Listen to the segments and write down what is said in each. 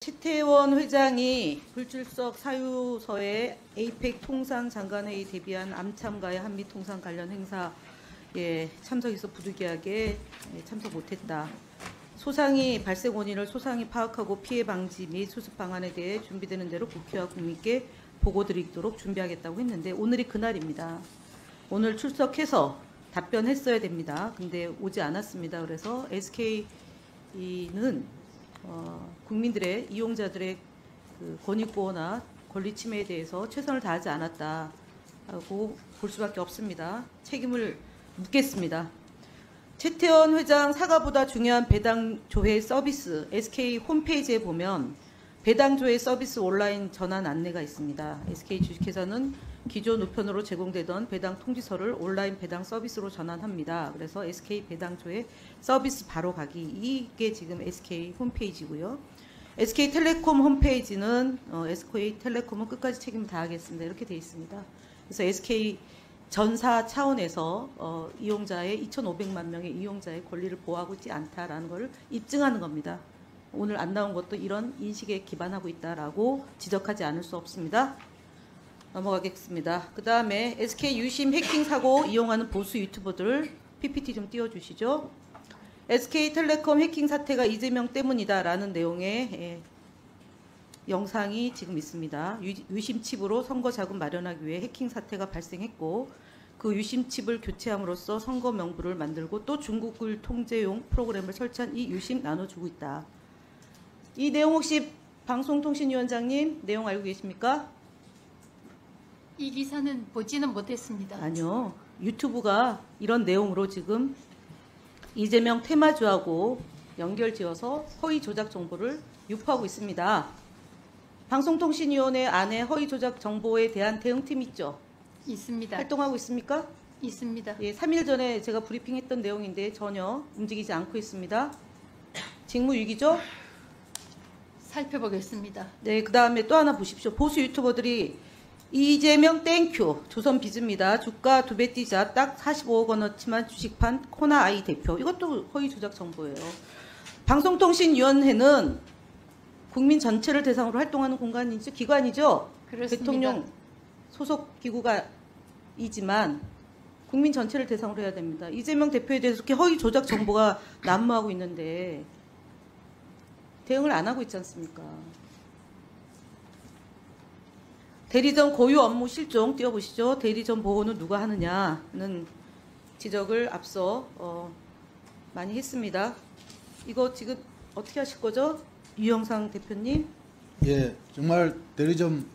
최태원 회장이 불출석 사유서에 에이펙 통상장관회의 대비한 암참가의 한미통상 관련 행사에 참석해서 부득이하게 참석 못했다. 소상이 발생 원인을 소상히 파악하고 피해 방지 및 수습 방안에 대해 준비되는 대로 국회와 국민께 보고드리도록 준비하겠다고 했는데 오늘이 그날입니다. 오늘 출석해서 답변했어야 됩니다. 근데 오지 않았습니다. 그래서 SK는 국민들의 이용자들의 그 권익보호나 권리 침해에 대해서 최선을 다하지 않았다고 볼 수밖에 없습니다. 책임을 묻겠습니다. 최태원 회장 사과보다 중요한 배당 조회 서비스 SK 홈페이지에 보면 배당 조회 서비스 온라인 전환 안내가 있습니다. SK 주식회사는 기존 우편으로 제공되던 배당 통지서를 온라인 배당 서비스로 전환합니다. 그래서 SK 배당 조회 서비스 바로 가기, 이게 지금 SK 홈페이지고요. SK텔레콤 홈페이지는 SK텔레콤은 끝까지 책임을 다하겠습니다. 이렇게 되어 있습니다. 그래서 SK 전사 차원에서 이용자의 2,500만 명의 이용자의 권리를 보호하고 있지 않다라는 것을 입증하는 겁니다. 오늘 안 나온 것도 이런 인식에 기반하고 있다라고 지적하지 않을 수 없습니다. 넘어가겠습니다. 그 다음에 SK 유심 해킹 사고 이용하는 보수 유튜버들 PPT 좀 띄워주시죠. SK텔레콤 해킹 사태가 이재명 때문이다라는 내용의 영상이 지금 있습니다. 유심 칩으로 선거 자금 마련하기 위해 해킹 사태가 발생했고 그 유심 칩을 교체함으로써 선거 명부를 만들고 또 중국을 통제용 프로그램을 설치한 이 유심 나눠주고 있다. 이 내용 혹시 방송통신위원장님 내용 알고 계십니까? 이 기사는 보지는 못했습니다. 아니요. 유튜브가 이런 내용으로 지금 이재명 테마주하고 연결지어서 허위 조작 정보를 유포하고 있습니다. 방송통신위원회 안에 허위 조작 정보에 대한 대응팀 있죠? 있습니다. 활동하고 있습니까? 있습니다. 예, 3일 전에 제가 브리핑했던 내용인데 전혀 움직이지 않고 있습니다. 직무유기죠? 살펴보겠습니다. 네, 그 다음에 또 하나 보십시오. 보수 유튜버들이 이재명 땡큐 조선비즈입니다. 주가 2배 뛰자 딱 45억 원어치만 주식판 코나아이 대표. 이것도 허위 조작 정보예요. 방송통신위원회는 국민 전체를 대상으로 활동하는 공간이죠. 기관이죠. 그렇습니다. 대통령 소속 기구가이지만 국민 전체를 대상으로 해야 됩니다. 이재명 대표에 대해서 이렇게 허위 조작 정보가 난무하고 있는데 대응을 안 하고 있지 않습니까? 대리점 고유 업무 실종 띄워보시죠. 대리점 보호는 누가 하느냐는 지적을 앞서 많이 했습니다. 이거 지금 어떻게 하실 거죠? 유영상 대표님. 예, 정말 대리점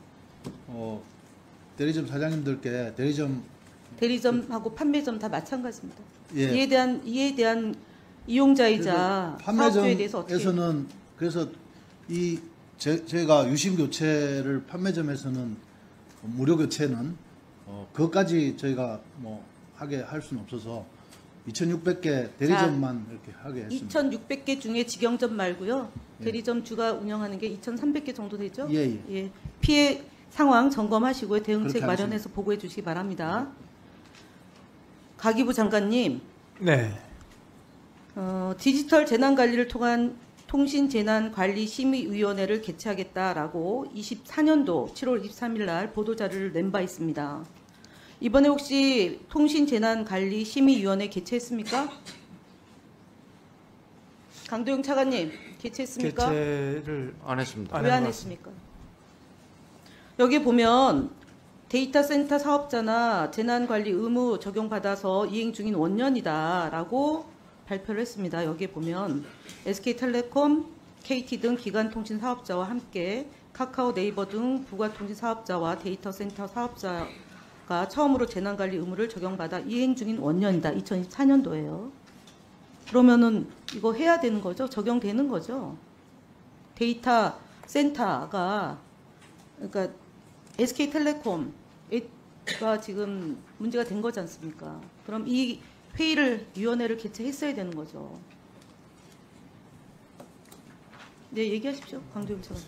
사장님들께 대리점하고 판매점 다 마찬가지입니다. 예. 이에 대한 이용자이자 사업주에 대해서 어떻게? 판매점에서는 그래서 제가 유심 교체를 판매점에서는 무료 교체는 그것까지 저희가 뭐 하게 할 수는 없어서 2,600개 대리점만 이렇게 하게 했습니다. 2,600개 중에 직영점 말고요. 대리점 주가 운영하는 게 2,300개 정도 되죠? 예. 예. 피해 상황 점검하시고요. 대응책 그렇게 마련해서 보고해 주시기 바랍니다. 가기부 장관님. 네. 디지털 재난관리를 통한 통신재난관리심의위원회를 개최하겠다라고 24년도 7월 23일 날 보도자료를 낸 바 있습니다. 이번에 혹시 통신재난관리심의위원회 개최했습니까? 강도영 차관님 개최했습니까? 개최를 안 했습니다. 왜 안 했습니까? 여기 보면 데이터 센터 사업자나 재난관리 의무 적용받아서 이행 중인 원년이다라고 발표를 했습니다. 여기에 보면 SK텔레콤, KT 등 기간통신 사업자와 함께 카카오, 네이버 등 부가통신 사업자와 데이터 센터 사업자가 처음으로 재난관리 의무를 적용받아 이행 중인 원년이다. 2024년도예요. 그러면은 이거 해야 되는 거죠? 적용되는 거죠? 데이터 센터가 그러니까 SK텔레콤가 지금 문제가 된 거지 않습니까? 그럼 이 위원회를 개최했어야 되는 거죠. 네, 얘기하십시오. 강조영 차관.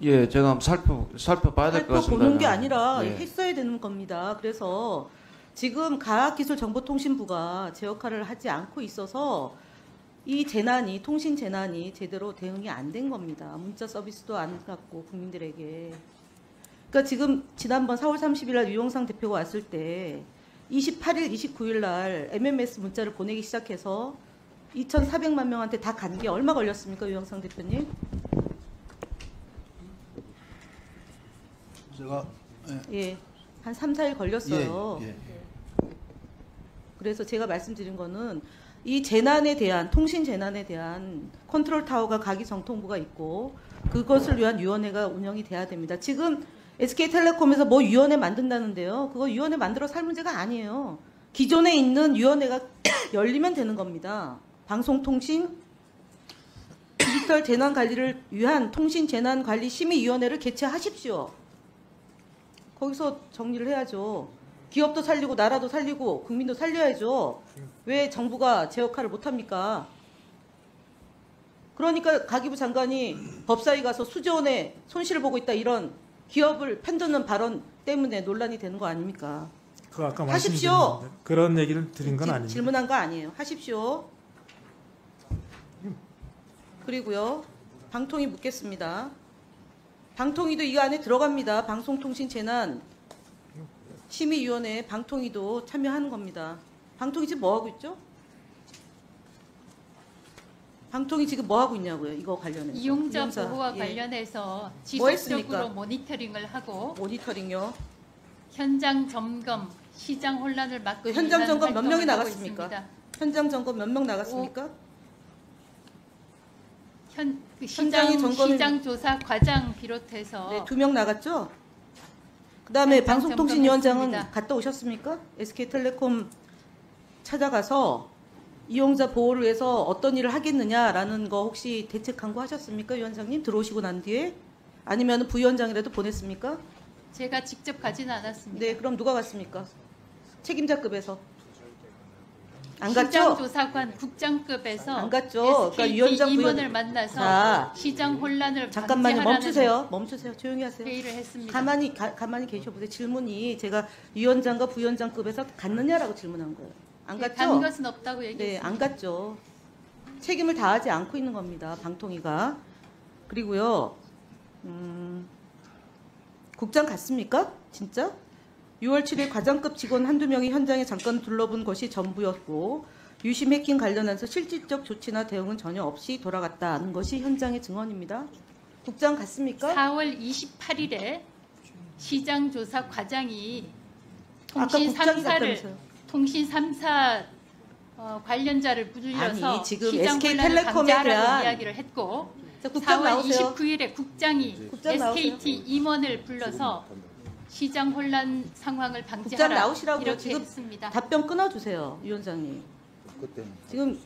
예, 제가 한번 살펴봐야 될 것 같습니다. 살펴보는 게 아니라 예. 했어야 되는 겁니다. 그래서 지금 과학기술정보통신부가 제 역할을 하지 않고 있어서 이 재난이 통신 재난이 제대로 대응이 안 된 겁니다. 문자 서비스도 안 갔고 국민들에게. 그러니까 지금 지난번 4월 30일 날 유영상 대표가 왔을 때 28일, 29일 날 MMS 문자를 보내기 시작해서 2,400만 명한테 다 간 게 얼마 걸렸습니까, 유영상 대표님? 제가 예, 한 3, 4일 걸렸어요. 예. 그래서 제가 말씀드린 거는 이 재난에 대한 통신 재난에 대한 컨트롤 타워가 가기정통부가 있고 그것을 위한 위원회가 운영이 돼야 됩니다. 지금 SK텔레콤에서 뭐 위원회 만든다는데요. 그거 위원회 만들어 살 문제가 아니에요. 기존에 있는 위원회가 열리면 되는 겁니다. 방송통신 디지털 재난 관리를 위한 통신 재난 관리 심의위원회를 개최하십시오. 거기서 정리를 해야죠. 기업도 살리고 나라도 살리고 국민도 살려야죠. 왜 정부가 제 역할을 못합니까? 그러니까 가기부 장관이 법사위 가서 수조 원의 손실을 보고 있다 이런 기업을 편드는 발언 때문에 논란이 되는 거 아닙니까? 그 아까 하십시오. 말씀드린 그런 얘기를 드린 건 아닙니다. 질문한 거 아니에요. 하십시오. 그리고요. 방통위 묻겠습니다. 방통위도 이 안에 들어갑니다. 방송통신재난 심의위원회 방통위도 참여하는 겁니다. 방통위 지금 뭐 하고 있죠? 방통위 지금 뭐 하고 있냐고요? 이거 관련해서. 이용자 보호와 예. 관련해서 뭐 했습니까? 지속적으로 모니터링을 하고 모니터링요. 현장 점검, 시장 혼란을 막기 그 현장 위한 점검 몇 명이 활동을 하고 나갔습니까? 있습니다. 현장 점검 몇 명 나갔습니까? 그 현장의 점검을- 시장 조사 과장 비롯해서 네, 2명 나갔죠? 그 다음에 현장 방송통신위원장은 점검했습니다. 갔다 오셨습니까? SK텔레콤 찾아가서 이용자 보호를 위해서 어떤 일을 하겠느냐라는 거 혹시 대책 강구하셨습니까? 위원장님 들어오시고 난 뒤에? 아니면 부위원장이라도 보냈습니까? 제가 직접 가지는 않았습니다. 네, 그럼 누가 갔습니까? 책임자급에서. 안 시장 갔죠? 조사관 국장급에서 안 갔죠? 그러니까 SKT 위원장, 임원을 부위원- 만나서 자, 시장 혼란을 잠깐만요. 방지하라는 멈추세요. 조용히 하세요. 회의를 했습니다. 가만히 계셔보세요. 질문이 제가 위원장과 부위원장급에서 갔느냐라고 질문한 거예요. 안 네, 갔죠? 간 것은 없다고 네, 얘기했습니다. 안 갔죠. 책임을 다하지 않고 있는 겁니다. 방통위가. 그리고요, 국장 갔습니까? 진짜? 6월 7일 과장급 직원 한두 명이 현장에 잠깐 둘러본 것이 전부였고 유심 해킹 관련해서 실질적 조치나 대응은 전혀 없이 돌아갔다는 것이 현장의 증언입니다. 국장 갔습니까? 4월 28일에 시장 조사 과장이 아까 통신 국장이 3사를 갔다면서요. 통신 3사 관련자를 불려서 아니, 지금 시장 혼란을 SK텔레콤에 방지하라고 대한- 이야기를 했고 자, 국장 4월 나오세요. 29일에 국장이 국장 나오세요. SKT 임원을 불러서 시장 혼란 상황을 국장 방지하라 나오시라고요. 이렇게 지금 했습니다. 답변 끊어주세요, 위원장님. 지금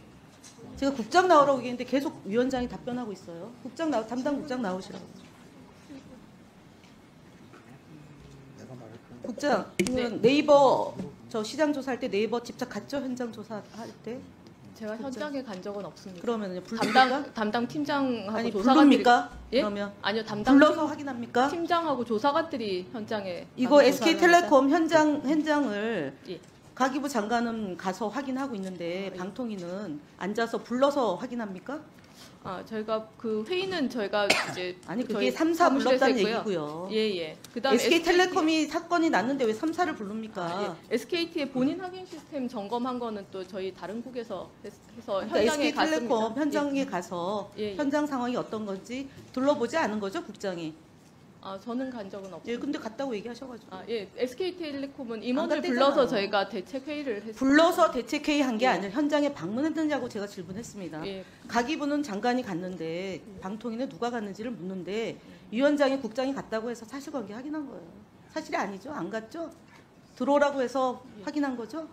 제가 국장 나오라고 얘기했는데 계속 위원장이 답변하고 있어요. 담당 국장 나오시라고. 국장, 이거는 네이버 저 시장 조사할 때 네이버 직접 갔죠? 현장 조사할 때? 제가 현장에 간 적은 없습니다. 그러면요, 부릅니까? 담당 팀장하고 아니, 조사관들이 부릅니까? 예? 그러면 아니요 담당 불러서 확인합니까? 팀장하고 조사관들이 현장에 이거 가서 SK텔레콤 현장을 예. 가기부 장관은 가서 확인하고 있는데 방통위는 앉아서 불러서 확인합니까? 저희가 그 회의는 저희가 이제 아니 그게 저희 3사 사무실에서 불렀다는 했고요. 얘기고요. 예예. 그다음에 SK텔레콤이 사건이 났는데 왜 3사를 부릅니까? SKT의 본인 확인 시스템 점검한 거는 또 저희 다른 국에서 해서 그러니까 현장에 SK텔레콤 갔습니다. 현장에 가서 예, 예. 현장 상황이 어떤 건지 둘러보지 않은 거죠, 국장이? 저는 간 적은 없습니다. 예, 근데 갔다고 얘기하셔가지고. SK텔레콤은 임원을 갔대잖아요. 불러서 저희가 대책 회의를 했습니다. 불러서 대책회의 한 게 예. 아니라 현장에 방문했느냐고 제가 질문했습니다. 예. 가기부는 장관이 갔는데 방통위는 누가 갔는지를 묻는데 위원장이 국장이 갔다고 해서 사실관계 확인한 거예요. 사실이 아니죠? 안 갔죠? 들어오라고 해서 확인한 거죠?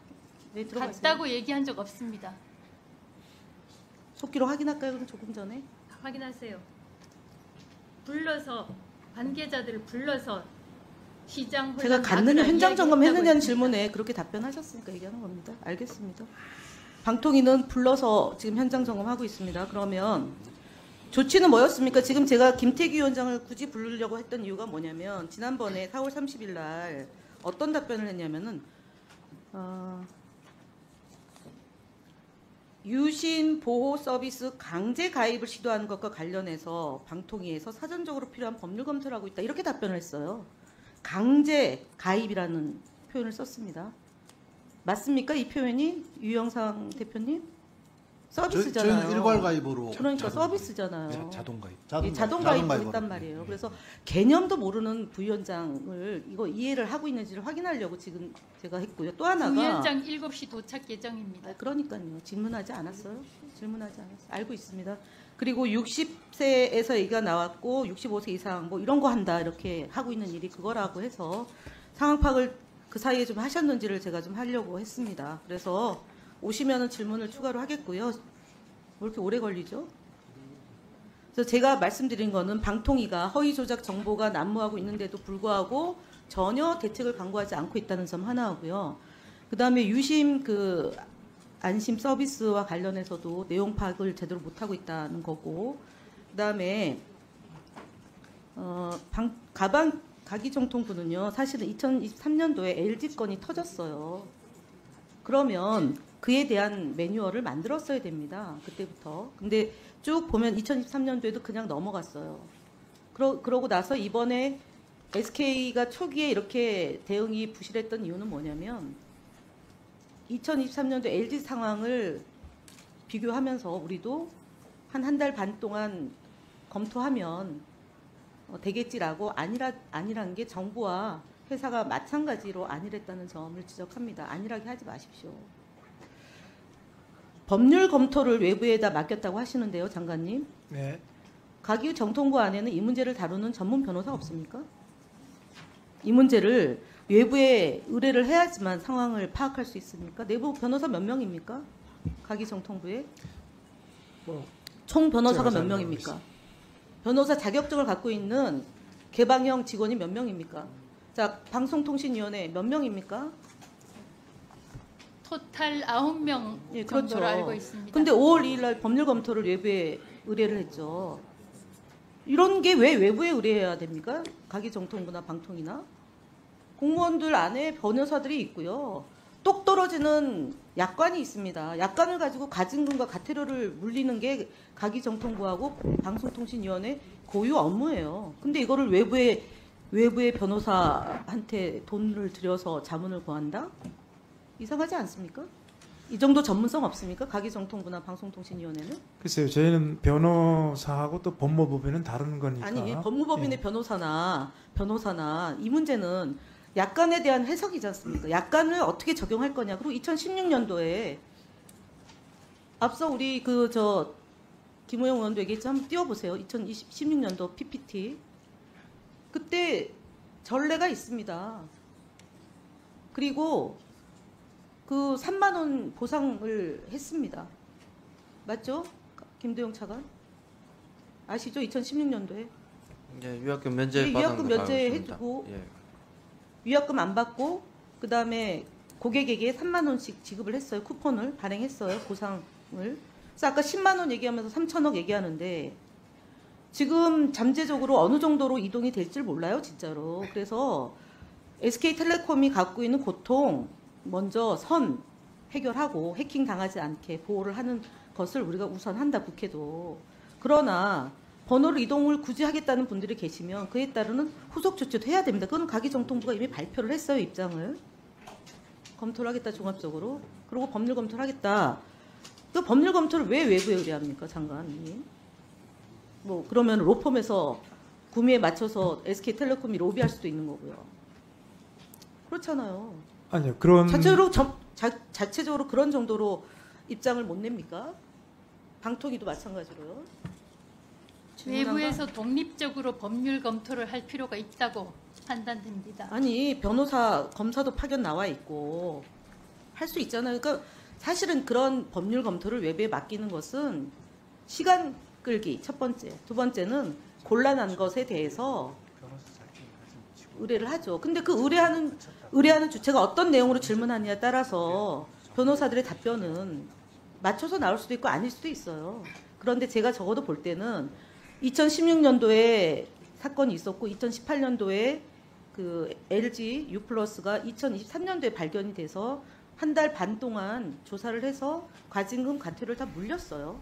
네, 들어가세요. 갔다고 얘기한 적 없습니다. 속기로 확인할까요? 그럼 조금 전에. 확인하세요. 불러서 관계자들을 불러서 시장 혼란 제가 갔느냐 막으라 현장 점검했느냐는 이야기했다고 질문에 그렇게 답변하셨으니까 얘기하는 겁니다. 알겠습니다. 방통위는 불러서 지금 현장 점검하고 있습니다. 그러면 조치는 뭐였습니까? 지금 제가 김태기 위원장을 굳이 부르려고 했던 이유가 뭐냐면 지난번에 4월 30일 날 어떤 답변을 했냐면은 유신 보호 서비스 강제 가입을 시도하는 것과 관련해서 방통위에서 사전적으로 필요한 법률 검토를 하고 있다. 이렇게 답변을 했어요. 강제 가입이라는 표현을 썼습니다. 맞습니까? 이 표현이 유영상 대표님? 서비스잖아요. 저희는 일괄 가입으로 그러니까 서비스잖아요. 자동 가입. 예, 자동 가입을 했단 말이에요. 그래서 개념도 모르는 부위원장을 이거 이해를 하고 있는지를 확인하려고 지금 제가 했고요. 또 하나가 부위원장 7시 도착 예정입니다. 그러니까요. 질문하지 않았어요? 질문하지 않았어요. 알고 있습니다. 그리고 60세에서 얘기가 나왔고 65세 이상 뭐 이런 거 한다 이렇게 하고 있는 일이 그거라고 해서 상황 파악을 그 사이에 좀 하셨는지를 제가 좀 하려고 했습니다. 그래서 오시면은 질문을 추가로 하겠고요. 왜 이렇게 오래 걸리죠? 그래서 제가 말씀드린 거는 방통위가 허위 조작 정보가 난무하고 있는데도 불구하고 전혀 대책을 강구하지 않고 있다는 점 하나하고요. 그다음에 유심 그 안심 서비스와 관련해서도 내용 파악을 제대로 못하고 있다는 거고, 그다음에 가방 가기정통부는요 사실은 2023년도에 LG 건이 터졌어요. 그러면 그에 대한 매뉴얼을 만들었어야 됩니다. 그때부터. 근데 쭉 보면 2023년도에도 그냥 넘어갔어요. 그러고 나서 이번에 SK가 초기에 이렇게 대응이 부실했던 이유는 뭐냐면 2023년도 LG 상황을 비교하면서 우리도 한 달 반 동안 검토하면 되겠지라고 아니란 게 정부와 회사가 마찬가지로 아니랬다는 점을 지적합니다. 아니라게 하지 마십시오. 법률 검토를 외부에다 맡겼다고 하시는데요, 장관님. 네. 가기정통부 안에는 이 문제를 다루는 전문 변호사 없습니까? 이 문제를 외부에 의뢰를 해야지만 상황을 파악할 수 있습니까? 내부 변호사 몇 명입니까? 가기정통부에? 총 변호사가 몇 명입니까? 변호사 자격증을 갖고 있는 개방형 직원이 몇 명입니까? 자, 방송통신위원회 몇 명입니까? 토탈 9명 예, 정도로 그렇죠. 알고 있습니다. 근데 5월 2일 날 법률 검토를 외부에 의뢰를 했죠. 이런 게 왜 외부에 의뢰해야 됩니까? 가기정통부나 방통이나? 공무원들 안에 변호사들이 있고요. 똑 떨어지는 약관이 있습니다. 약관을 가지고 가증금과 과태료를 물리는 게 가기정통부하고 방송통신위원회 고유 업무예요. 근데 이거를 외부의 변호사한테 돈을 들여서 자문을 구한다? 이상하지 않습니까? 이 정도 전문성 없습니까? 가기정통부나 방송통신위원회는? 글쎄요, 저희는 변호사하고 또 법무법인은 다른 거니까. 아니, 법무법인의 변호사나 이 문제는 약관에 대한 해석이지 않습니까? 약관을 어떻게 적용할 거냐. 그리고 2016년도에 앞서 우리 김호영 의원도 얘기했죠. 한번 띄워보세요. 2016년도 PPT. 그때 전례가 있습니다. 그리고 그 3만 원 보상을 했습니다. 맞죠? 김도영 차관? 아시죠? 2016년도에. 예, 위약금 면제 예, 받은 위약금 거 면제 알고 해주고 있습니다. 예. 위약금 안 받고 그다음에 고객에게 3만 원씩 지급을 했어요. 쿠폰을 발행했어요. 보상을. 그래서 아까 10만 원 얘기하면서 3천억 얘기하는데 지금 잠재적으로 어느 정도로 이동이 될지 몰라요. 진짜로. 그래서 SK텔레콤이 갖고 있는 고통 먼저 해결하고 해킹 당하지 않게 보호를 하는 것을 우리가 우선 한다. 국회도. 그러나 번호를 이동을 굳이 하겠다는 분들이 계시면 그에 따르는 후속 조치도 해야 됩니다. 그건 가기정통부가 이미 발표를 했어요. 입장을. 검토를 하겠다. 종합적으로. 그리고 법률 검토를 하겠다. 또 법률 검토를 왜 외부에 의뢰합니까? 장관님. 그러면 로펌에서 구매에 맞춰서 SK텔레콤이 로비할 수도 있는 거고요. 그렇잖아요. 아니요, 그런 자체적으로 그런 정도로 입장을 못 냅니까? 방통위도 마찬가지로요. 외부에서 독립적으로 법률 검토를 할 필요가 있다고 판단됩니다. 아니, 변호사, 검사도 파견 나와 있고 할 수 있잖아요. 그러니까 사실은 그런 법률 검토를 외부에 맡기는 것은 시간 끌기, 첫 번째. 두 번째는 곤란한 것에 대해서 의뢰를 하죠. 근데 그 의뢰하는 주체가 어떤 내용으로 질문하느냐에 따라서 변호사들의 답변은 맞춰서 나올 수도 있고 아닐 수도 있어요. 그런데 제가 적어도 볼 때는 2016년도에 사건이 있었고 2018년도에 그 LG U+가 2023년도에 발견이 돼서 한 달 반 동안 조사를 해서 과징금 과태료를 다 물렸어요.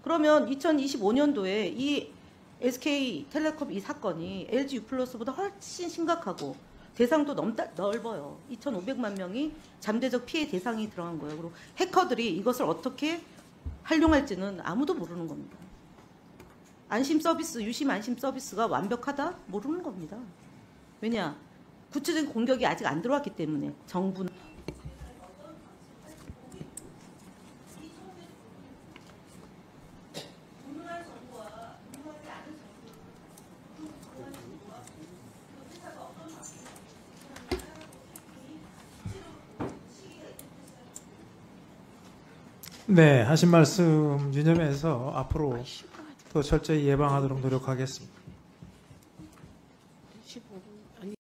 그러면 2025년도에 이 SK텔레콤 이 사건이 LG U+보다 훨씬 심각하고 대상도 넓어요. 2,500만 명이 잠재적 피해 대상이 들어간 거예요. 그리고 해커들이 이것을 어떻게 활용할지는 아무도 모르는 겁니다. 안심 서비스, 유심 안심 서비스가 완벽하다? 모르는 겁니다. 왜냐? 구체적인 공격이 아직 안 들어왔기 때문에 정부는 네, 하신 말씀 유념해서 앞으로 더 철저히 예방하도록 노력하겠습니다.